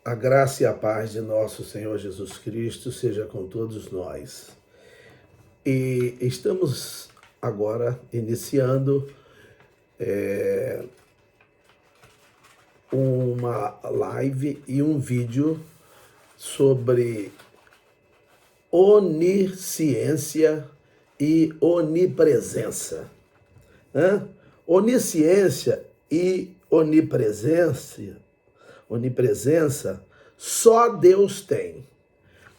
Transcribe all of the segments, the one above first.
A graça e a paz de nosso Senhor Jesus Cristo seja com todos nós. E estamos agora iniciando uma live e um vídeo sobre onisciência e onipresença. Onisciência e onipresença, só Deus tem,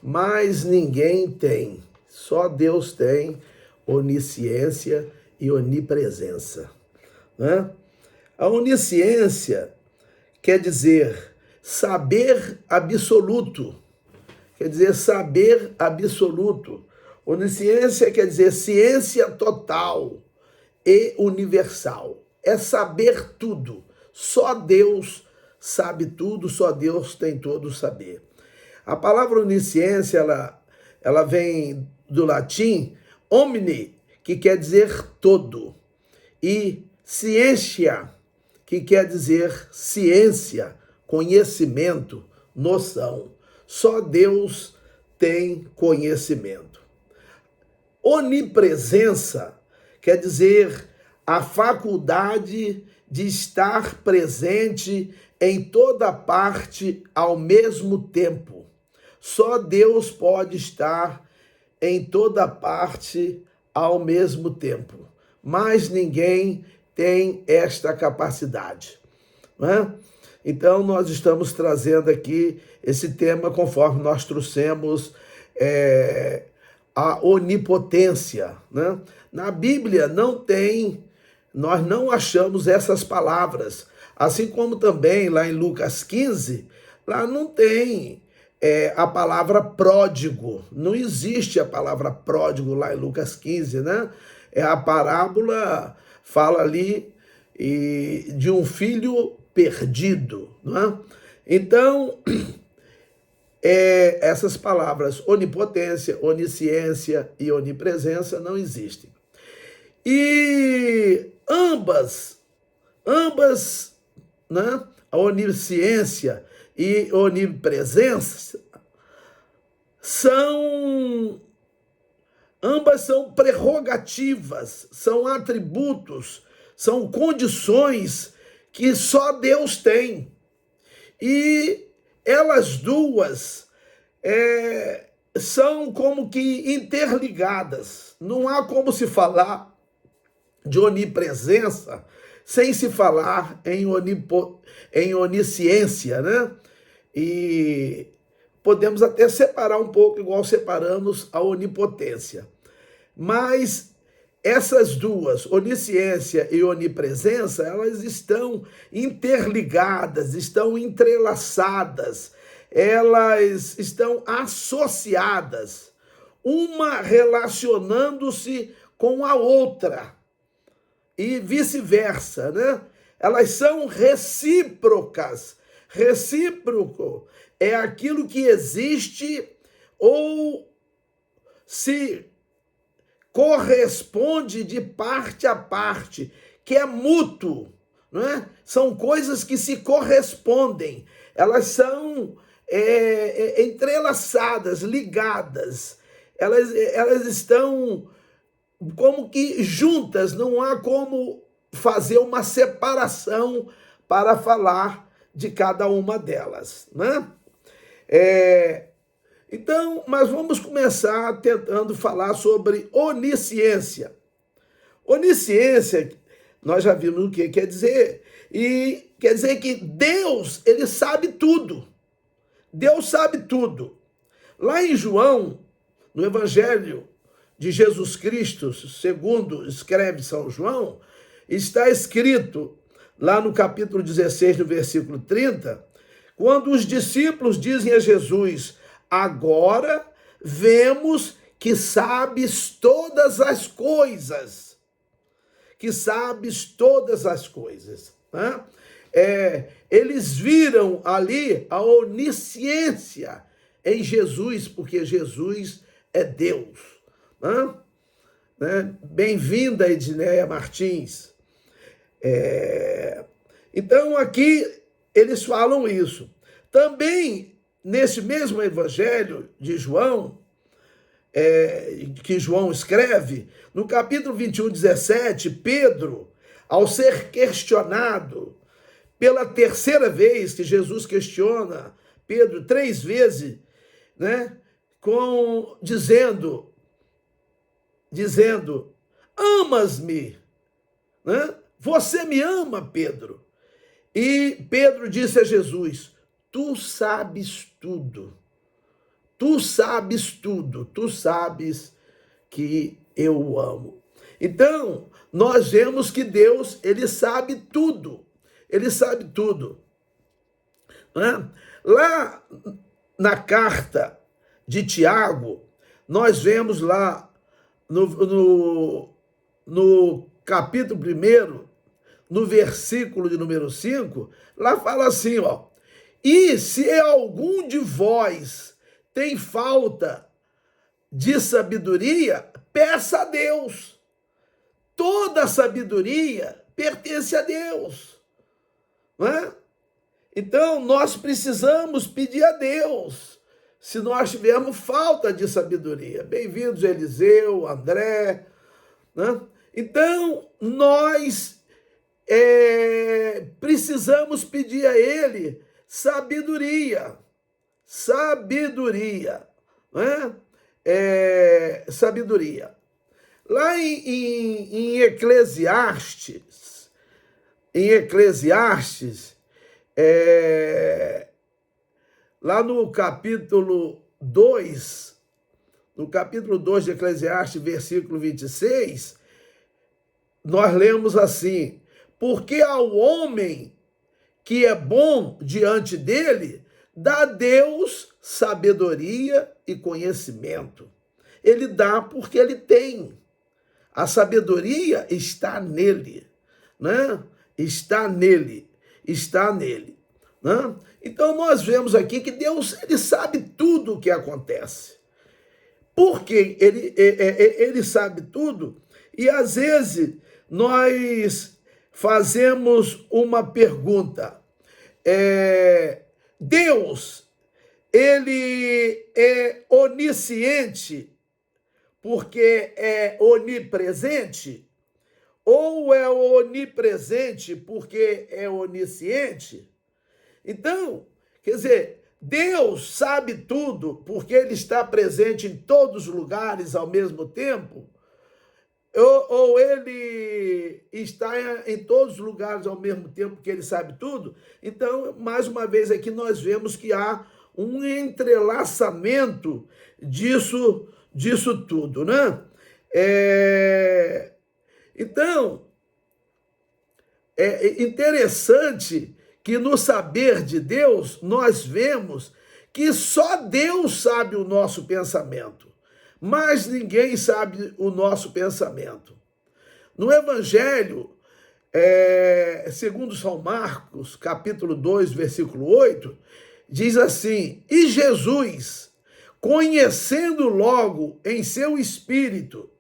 mas ninguém tem. Só Deus tem onisciência e onipresença. A onisciência quer dizer saber absoluto. Quer dizer saber absoluto. Onisciência quer dizer ciência total e universal. É saber tudo. Só Deus sabe tudo, só Deus tem todo o saber. A palavra onisciência, ela vem do latim omni, que quer dizer todo, e scientia, que quer dizer ciência, conhecimento, noção. Só Deus tem conhecimento. Onipresença quer dizer a faculdade de estar presente em toda parte ao mesmo tempo. Só Deus pode estar em toda parte ao mesmo tempo. Mas ninguém tem esta capacidade. Então, nós estamos trazendo aqui esse tema conforme nós trouxemos a onipotência. Na Bíblia nós não achamos essas palavras. Assim como também lá em Lucas 15, lá não tem a palavra pródigo. Não existe a palavra pródigo lá em Lucas 15, A parábola fala ali de um filho perdido, Então, essas palavras onipotência, onisciência e onipresença não existem. E ambas, a onisciência e onipresença, ambas são prerrogativas, são atributos, são condições que só Deus tem. E elas duas são como que interligadas. Não há como se falar de onipresença sem se falar em onisciência, E podemos até separar um pouco, igual separamos a onipotência. Mas essas duas, onisciência e onipresença, elas estão interligadas, estão entrelaçadas, elas estão associadas, uma relacionando-se com a outra. E vice-versa, Elas são recíprocas. Recíproco é aquilo que existe ou se corresponde de parte a parte, que é mútuo, São coisas que se correspondem. Elas são entrelaçadas, ligadas. Elas estão como que juntas, não há como fazer uma separação para falar de cada uma delas, Então, mas vamos começar tentando falar sobre onisciência. Onisciência, nós já vimos o que quer dizer, e quer dizer que Deus, ele sabe tudo. Deus sabe tudo. Lá em João, no Evangelho de Jesus Cristo, segundo escreve São João, está escrito lá no capítulo 16, no versículo 30, quando os discípulos dizem a Jesus: agora vemos que sabes todas as coisas. Que sabes todas as coisas. Eles viram ali a onisciência em Jesus, porque Jesus é Deus. Bem-vinda, Edneia Martins. Então, aqui eles falam isso. Também, nesse mesmo evangelho de João, que João escreve, no capítulo 21, 17, Pedro, ao ser questionado pela terceira vez, que Jesus questiona Pedro 3 vezes, né, dizendo, amas-me, né? Você me ama, Pedro? E Pedro disse a Jesus, tu sabes tudo. Tu sabes tudo, tu sabes que eu o amo. Então, nós vemos que Deus, ele sabe tudo. Ele sabe tudo. Né? Lá na carta de Tiago, nós vemos lá no capítulo 1, no versículo de número 5, lá fala assim, ó. E se algum de vós tem falta de sabedoria, peça a Deus. Toda sabedoria pertence a Deus. Não é? Então, nós precisamos pedir a Deus, se nós tivermos falta de sabedoria. Bem-vindos, Eliseu, André. Né? Então, nós precisamos pedir a Ele sabedoria. Sabedoria, né? Sabedoria. Lá em Eclesiastes, lá no capítulo 2, de Eclesiastes, versículo 26, nós lemos assim, porque ao homem que é bom diante dele, dá a Deus sabedoria e conhecimento. Ele dá porque ele tem. A sabedoria está nele, né? Está nele. Né? Então nós vemos aqui que Deus, ele sabe tudo o que acontece. Porque ele sabe tudo, e às vezes nós fazemos uma pergunta. Deus, ele é onisciente porque é onipresente? Ou é onipresente porque é onisciente? Então, quer dizer, Deus sabe tudo porque ele está presente em todos os lugares ao mesmo tempo? Ou ele está em todos os lugares ao mesmo tempo que ele sabe tudo? Então, mais uma vez aqui nós vemos que há um entrelaçamento disso tudo, né? Então, é interessante que no saber de Deus nós vemos que só Deus sabe o nosso pensamento. Mas ninguém sabe o nosso pensamento. No Evangelho, segundo São Marcos, capítulo 2, versículo 8, diz assim, e Jesus, conhecendo logo em seu espírito,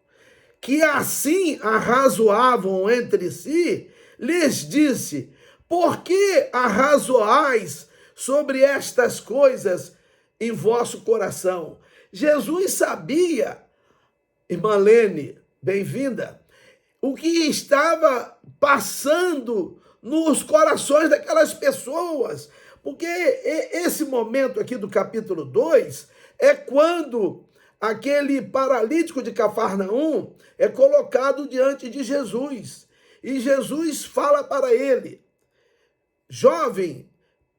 que assim arrazoavam entre si, lhes disse, por que arrazoais sobre estas coisas em vosso coração? Jesus sabia, irmã Lene, bem-vinda, o que estava passando nos corações daquelas pessoas, porque esse momento aqui do capítulo 2 é quando aquele paralítico de Cafarnaum é colocado diante de Jesus, e Jesus fala para ele, jovem,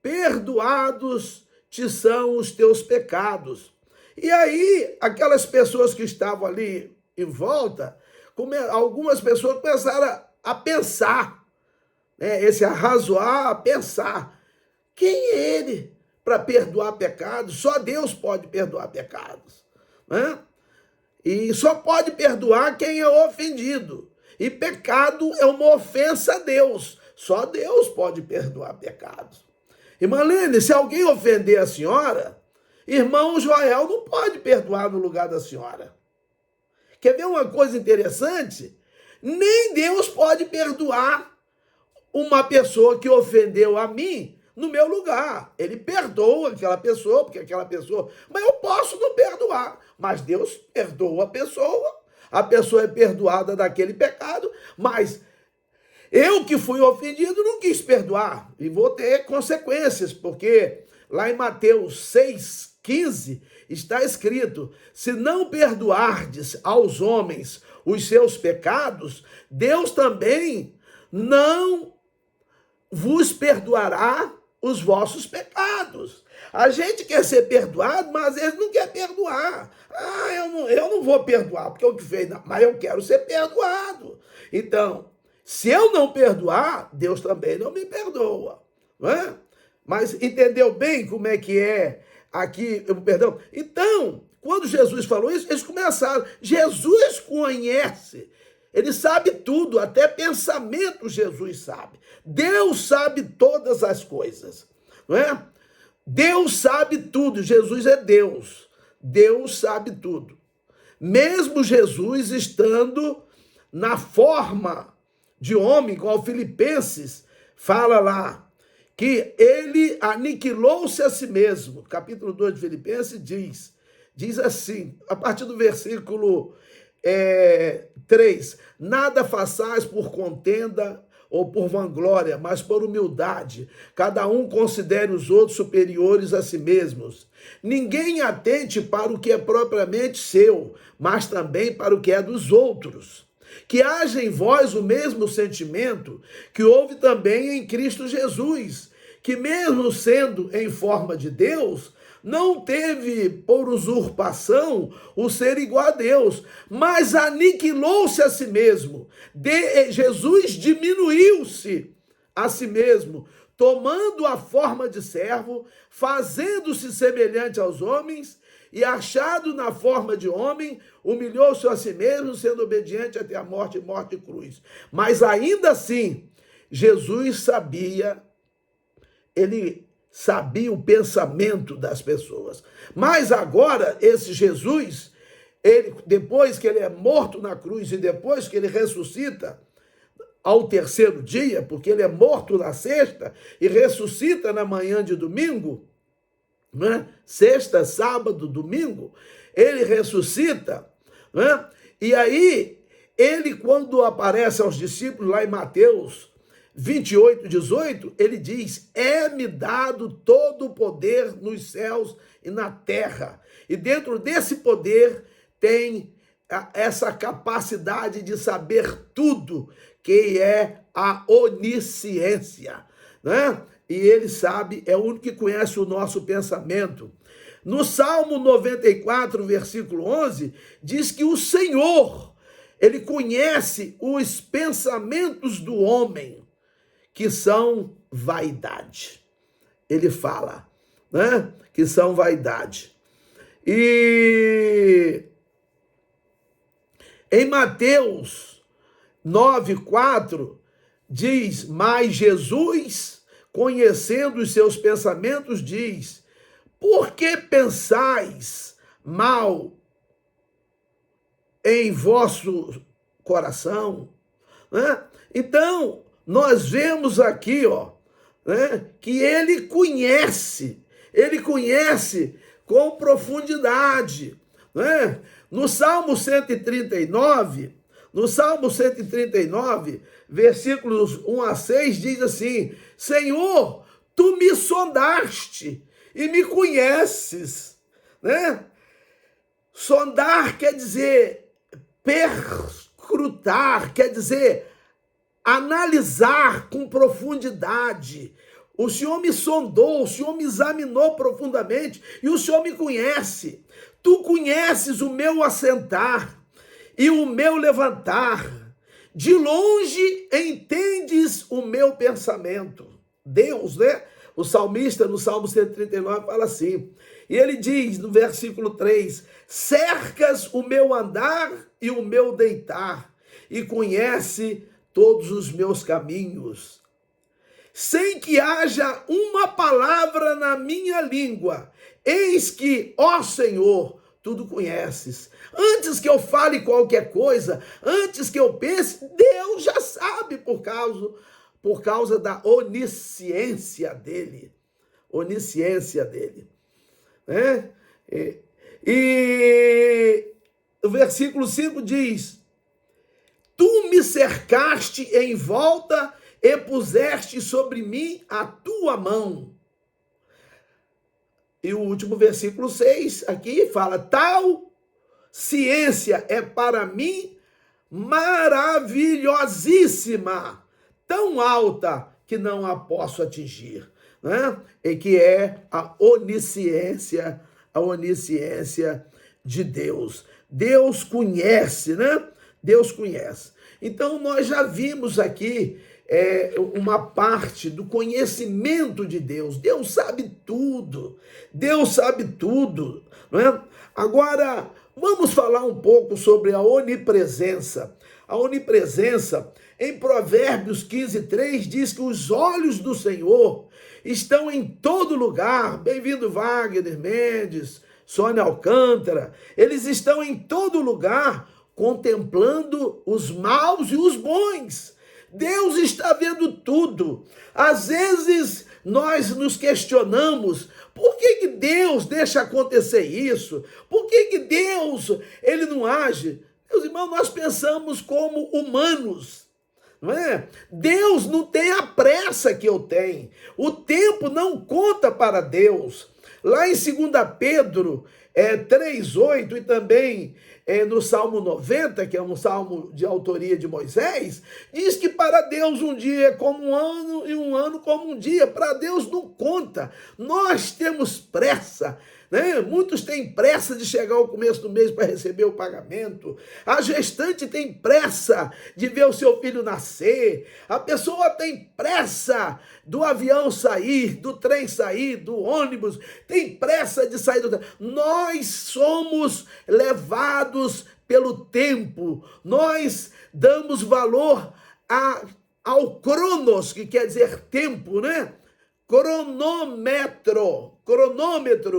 perdoados te são os teus pecados. E aí, aquelas pessoas que estavam ali em volta, algumas pessoas começaram a pensar, né? Esse arrazoar, a pensar. Quem é ele para perdoar pecados? Só Deus pode perdoar pecados, né? E só pode perdoar quem é ofendido. E pecado é uma ofensa a Deus. Só Deus pode perdoar pecados. Irmã Lene, se alguém ofender a senhora, irmão Joel não pode perdoar no lugar da senhora. Quer ver uma coisa interessante? Nem Deus pode perdoar uma pessoa que ofendeu a mim no meu lugar. Ele perdoa aquela pessoa, porque aquela pessoa... Mas eu posso não perdoar. Mas Deus perdoa a pessoa é perdoada daquele pecado, mas eu que fui ofendido não quis perdoar. E vou ter consequências, porque lá em Mateus 6,15 está escrito: se não perdoardes aos homens os seus pecados, Deus também não vos perdoará os vossos pecados. A gente quer ser perdoado, mas às vezes não quer perdoar. Eu não vou perdoar, porque o que fez, não, mas eu quero ser perdoado. Então, se eu não perdoar, Deus também não me perdoa. Não é? Mas entendeu bem como é que é aqui o perdão? Então, quando Jesus falou isso, eles começaram. Jesus conhece. Ele sabe tudo, até pensamento Jesus sabe. Deus sabe todas as coisas, não é? Deus sabe tudo, Jesus é Deus. Deus sabe tudo. Mesmo Jesus estando na forma de homem, igual Filipenses fala lá, que ele aniquilou-se a si mesmo. Capítulo 2 de Filipenses diz assim, a partir do versículo 3, nada façais por contenda ou por vanglória, mas por humildade. Cada um considere os outros superiores a si mesmos. Ninguém atente para o que é propriamente seu, mas também para o que é dos outros. Que haja em vós o mesmo sentimento que houve também em Cristo Jesus, que mesmo sendo em forma de Deus, não teve por usurpação o ser igual a Deus, mas aniquilou-se a si mesmo. Jesus diminuiu-se a si mesmo, tomando a forma de servo, fazendo-se semelhante aos homens, e achado na forma de homem, humilhou-se a si mesmo, sendo obediente até a morte e morte de cruz. Mas ainda assim, Jesus sabia, ele sabia o pensamento das pessoas. Mas agora, esse Jesus, depois que ele é morto na cruz e depois que ele ressuscita ao terceiro dia, porque ele é morto na sexta e ressuscita na manhã de domingo, né? Sexta, sábado, domingo, ele ressuscita, né? E aí, ele, quando aparece aos discípulos lá em Mateus 28, 18, ele diz: é-me dado todo o poder nos céus e na terra. E dentro desse poder tem essa capacidade de saber tudo, que é a onisciência, né? E ele sabe, é o único que conhece o nosso pensamento. No Salmo 94, versículo 11, diz que o Senhor, ele conhece os pensamentos do homem, que são vaidade. Ele fala, né? Que são vaidade. E em Mateus 9:4 diz: mas Jesus, conhecendo os seus pensamentos, diz: por que pensais mal em vosso coração? Né? Então, nós vemos aqui, né, que ele conhece com profundidade. Né? No Salmo 139, versículos 1 a 6, diz assim: Senhor, tu me sondaste e me conheces. Né? Sondar quer dizer perscrutar, quer dizer analisar com profundidade. O Senhor me sondou, o Senhor me examinou profundamente e o Senhor me conhece. Tu conheces o meu assentar e o meu levantar. De longe entendes o meu pensamento. Deus, né? O salmista, no Salmo 139, fala assim. E ele diz, no versículo 3, cercas o meu andar e o meu deitar, e conhece todos os meus caminhos. Sem que haja uma palavra na minha língua, eis que, ó Senhor, tudo conheces. Antes que eu fale qualquer coisa, antes que eu pense, Deus já sabe, por por causa da onisciência dele. Onisciência dele. Né? E o versículo 5 diz: tu me cercaste em volta e puseste sobre mim a tua mão. E o último versículo 6 aqui fala: tal ciência é para mim maravilhosíssima, tão alta que não a posso atingir, né? E que é a onisciência de Deus. Deus conhece, né? Deus conhece. Então, nós já vimos aqui uma parte do conhecimento de Deus. Deus sabe tudo. Deus sabe tudo, não é? Agora, vamos falar um pouco sobre a onipresença. A onipresença, em Provérbios 15:3, diz que os olhos do Senhor estão em todo lugar. Bem-vindo, Wagner Mendes, Sônia Alcântara. Eles estão em todo lugar, contemplando os maus e os bons. Deus está vendo tudo. Às vezes nós nos questionamos: por que Deus deixa acontecer isso? Por que Deus ele não age? Meus irmãos, nós pensamos como humanos, não é? Deus não tem a pressa que eu tenho. O tempo não conta para Deus. Lá em 2 Pedro 3:8 e também no Salmo 90, que é um salmo de autoria de Moisés, diz que para Deus um dia é como um ano e um ano como um dia. Para Deus não conta. Nós temos pressa, né? Muitos têm pressa de chegar ao começo do mês para receber o pagamento. A gestante tem pressa de ver o seu filho nascer. A pessoa tem pressa do avião sair, do trem sair, do ônibus. Tem pressa de sair do trem. Nós somos levados pelo tempo. Nós damos valor ao cronos, que quer dizer tempo, né? Cronômetro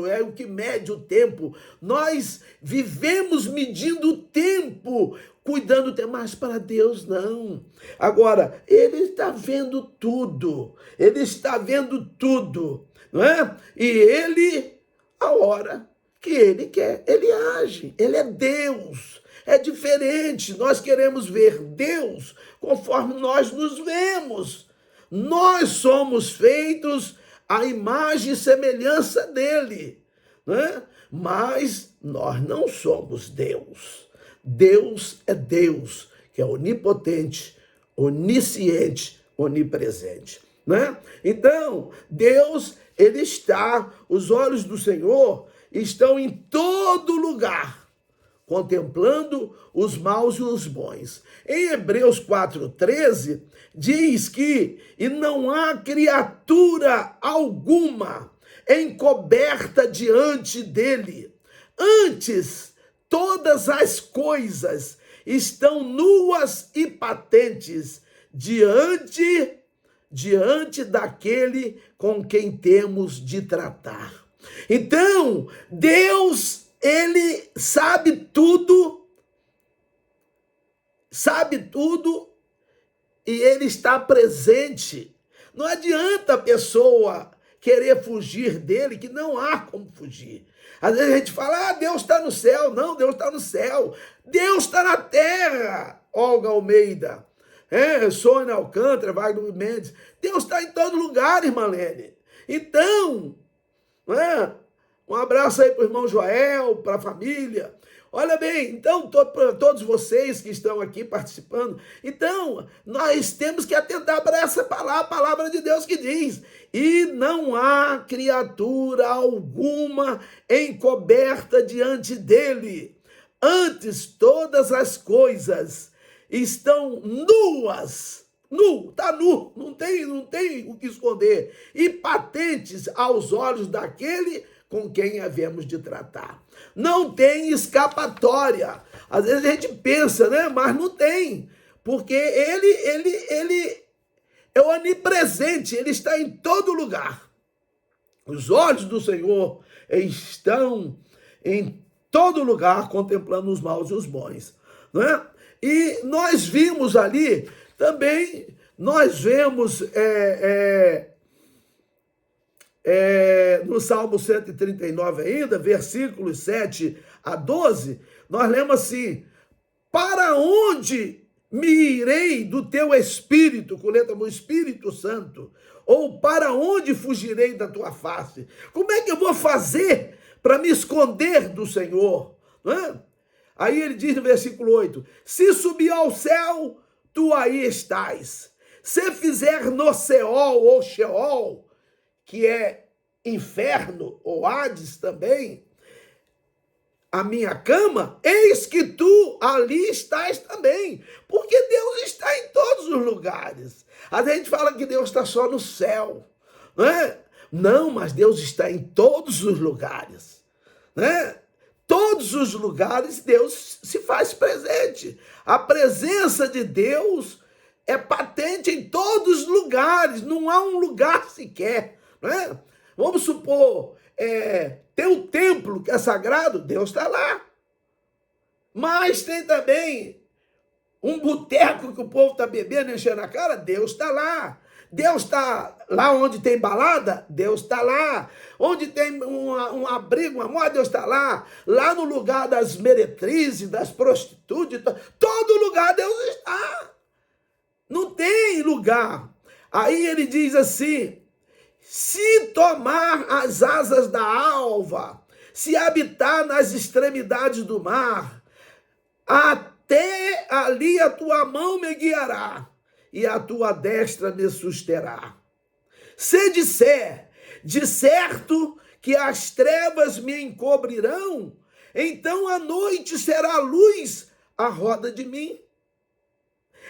é o que mede o tempo. Nós vivemos medindo o tempo, cuidando do tempo, mas para Deus não. Agora, Ele está vendo tudo. Ele está vendo tudo, não é? E Ele, a hora que Ele quer, Ele age. Ele é Deus. É diferente. Nós queremos ver Deus conforme nós nos vemos. Nós somos feitos à imagem e semelhança dele, né? Mas nós não somos Deus. Deus é Deus, que é onipotente, onisciente, onipresente, né? Então, Deus, ele está, os olhos do Senhor estão em todo lugar, contemplando os maus e os bons. Em Hebreus 4:13, diz que e não há criatura alguma encoberta diante dele. Antes, todas as coisas estão nuas e patentes diante daquele com quem temos de tratar. Então, Deus, ele sabe tudo e ele está presente. Não adianta a pessoa querer fugir dele, que não há como fugir. Às vezes a gente fala: Deus está no céu. Não, Deus está no céu. Deus está na terra. Olga Almeida, Sônia Alcântara, Wagner Mendes. Deus está em todo lugar, irmã Lene. Então, um abraço aí para o irmão Joel, para a família. Olha bem, então, para todos vocês que estão aqui participando, então, nós temos que atentar para essa palavra, a palavra de Deus que diz: e não há criatura alguma encoberta diante dele. Antes, todas as coisas estão nuas. Está nu, não tem o que esconder. E patentes aos olhos daquele com quem havemos de tratar. Não tem escapatória. Às vezes a gente pensa, né? Mas não tem. Porque ele é onipresente, ele está em todo lugar. Os olhos do Senhor estão em todo lugar, contemplando os maus e os bons, não é? E nós vimos ali também nós vemos no Salmo 139 ainda, versículos 7 a 12, nós lemos assim: para onde me irei do teu Espírito, com letra do Espírito Santo? Ou para onde fugirei da tua face? Como é que eu vou fazer para me esconder do Senhor? Não é? Aí ele diz no versículo 8: se subir ao céu, tu aí estás. Se fizer no Seol ou Sheol, que é inferno, ou Hades também, a minha cama, eis que tu ali estás também. Porque Deus está em todos os lugares. A gente fala que Deus está só no céu, não é? Não, mas Deus está em todos os lugares, né? Todos os lugares Deus se faz presente. A presença de Deus é patente em todos os lugares, não há um lugar sequer, não é? Vamos supor, tem um templo que é sagrado, Deus está lá. Mas tem também um boteco que o povo está bebendo, enchendo a cara, Deus está lá. Deus está lá onde tem balada, Deus está lá. Onde tem um abrigo, uma moda, Deus está lá. Lá no lugar das meretrizes, das prostitutas, todo lugar Deus está. Não tem lugar. Aí ele diz assim: se tomar as asas da alva, se habitar nas extremidades do mar, até ali a tua mão me guiará, e a tua destra me susterá. Se disser, de certo que as trevas me encobrirão, então a noite será luz à roda de mim.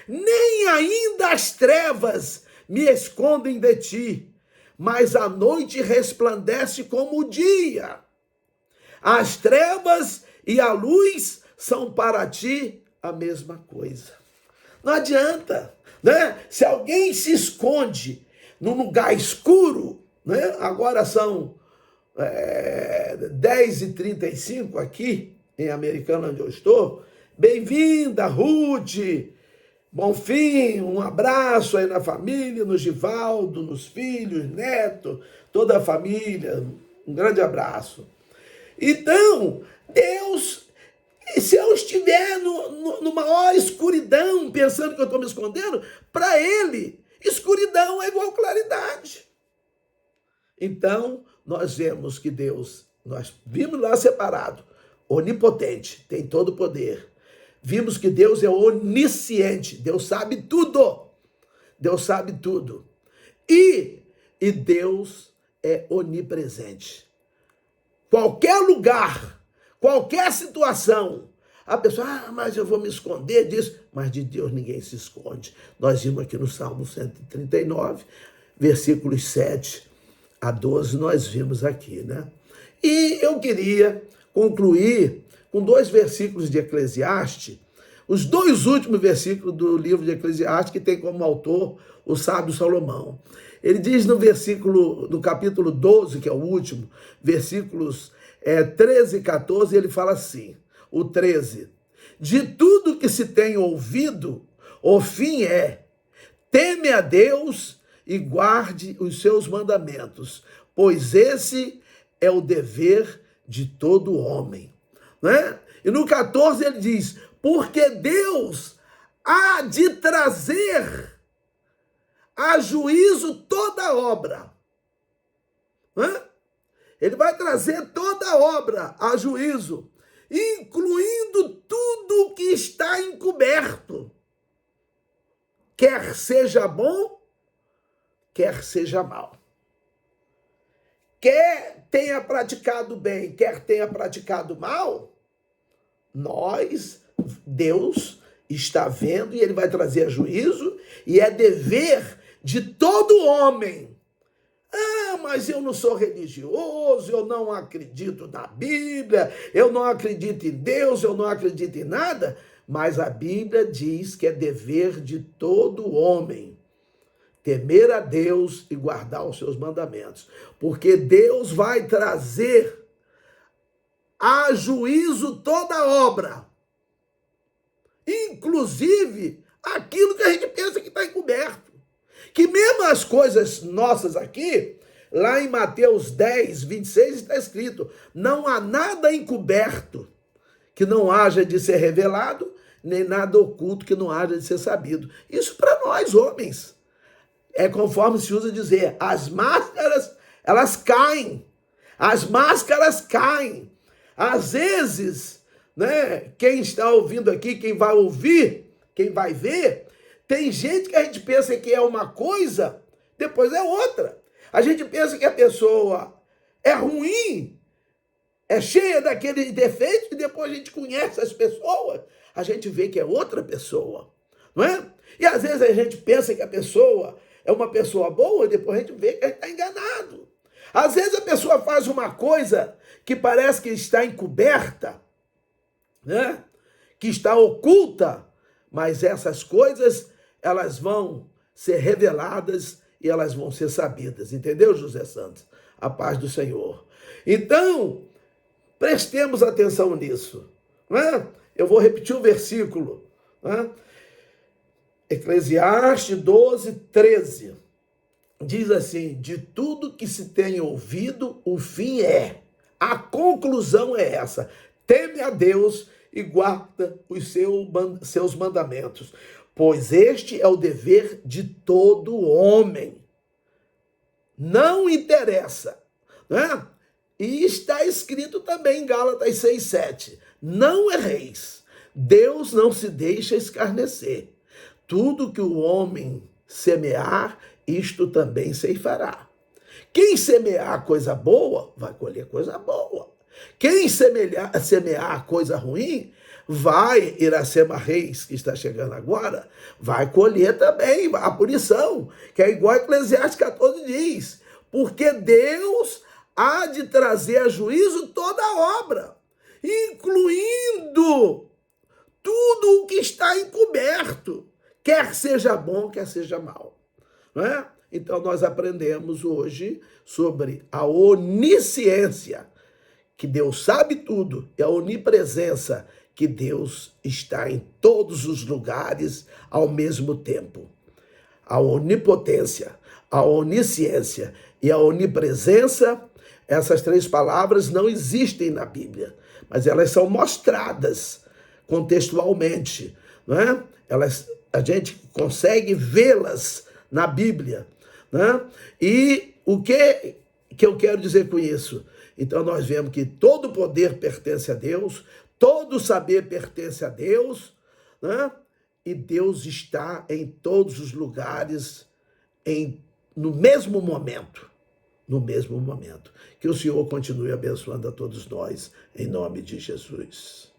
Nem ainda as trevas me escondem de ti, mas a noite resplandece como o dia. As trevas e a luz são para ti a mesma coisa. Não adianta, né? Se alguém se esconde num lugar escuro, né? Agora são 10h35 aqui, em Americana, onde eu estou. Bem-vinda, Ruth! Bonfim, um abraço aí na família, no Givaldo, nos filhos, neto, toda a família, um grande abraço. Então, Deus, se eu estiver numa maior escuridão, pensando que eu estou me escondendo, para Ele, escuridão é igual claridade. Então, nós vemos que Deus, nós vimos lá separado, onipotente, tem todo o poder. Vimos que Deus é onisciente, Deus sabe tudo. Deus sabe tudo. E Deus é onipresente. Qualquer lugar, qualquer situação, a pessoa, mas eu vou me esconder disso. Mas de Deus ninguém se esconde. Nós vimos aqui no Salmo 139, versículos 7 a 12, nós vimos aqui, né? E eu queria concluir com 2 versículos de Eclesiastes, os 2 últimos versículos do livro de Eclesiastes, que tem como autor o sábio Salomão. Ele diz no capítulo 12, que é o último, versículos 13 e 14, ele fala assim, o 13: de tudo que se tem ouvido, o fim é: teme a Deus e guarde os seus mandamentos, pois esse é o dever de todo homem. Né? E no 14 ele diz: porque Deus há de trazer a juízo toda obra. Né? Ele vai trazer toda obra a juízo, incluindo tudo que está encoberto, quer seja bom, quer seja mal. Quer tenha praticado bem, quer tenha praticado mal, Deus está vendo e ele vai trazer juízo, e é dever de todo homem. Ah, mas eu não sou religioso, eu não acredito na Bíblia, eu não acredito em Deus, eu não acredito em nada, mas a Bíblia diz que é dever de todo homem temer a Deus e guardar os seus mandamentos, porque Deus vai trazer a juízo toda obra, inclusive aquilo que a gente pensa que está encoberto. que mesmo as coisas nossas aqui, lá em Mateus 10, 26, está escrito: não há nada encoberto que não haja de ser revelado, nem nada oculto que não haja de ser sabido. Isso para nós, homens. É conforme se usa dizer, as máscaras, elas caem. As máscaras caem. Às vezes, né, quem está ouvindo aqui, quem vai ouvir, quem vai ver, tem gente que a gente pensa que é uma coisa, depois é outra. A gente pensa que a pessoa é ruim, é cheia daqueles defeitos, e depois a gente conhece as pessoas, a gente vê que é outra pessoa, não é? E às vezes a gente pensa que a pessoa é uma pessoa boa, e depois a gente vê que a gente está enganado. Às vezes a pessoa faz uma coisa que parece que está encoberta, né? Que está oculta, mas essas coisas, elas vão ser reveladas e elas vão ser sabidas. Entendeu, José Santos? A paz do Senhor. Então, prestemos atenção nisso. Né? Eu vou repetir o versículo. Né? Eclesiastes 12, 13. Diz assim: de tudo que se tem ouvido, o fim é. A conclusão é essa: teme a Deus e guarda os seus mandamentos, pois este é o dever de todo homem. Não interessa, né? E está escrito também em Gálatas 6:7. Não erreis. Deus não se deixa escarnecer. Tudo que o homem semear, isto também ceifará. Quem semear coisa boa, vai colher coisa boa. Quem semear coisa ruim, vai, Iracema Reis, que está chegando agora, vai colher também a punição, que é igual a Eclesiastes 14 diz, porque Deus há de trazer a juízo toda a obra, incluindo tudo o que está encoberto, quer seja bom, quer seja mal. Não é? Então nós aprendemos hoje sobre a onisciência, que Deus sabe tudo, e a onipresença, que Deus está em todos os lugares ao mesmo tempo. A onipotência, a onisciência e a onipresença, essas três palavras não existem na Bíblia, mas elas são mostradas contextualmente, não é? A gente consegue vê-las na Bíblia, né? E o que eu quero dizer com isso? Então nós vemos que todo poder pertence a Deus, todo saber pertence a Deus, né? E Deus está em todos os lugares, no mesmo momento. No mesmo momento. Que o Senhor continue abençoando a todos nós, em nome de Jesus.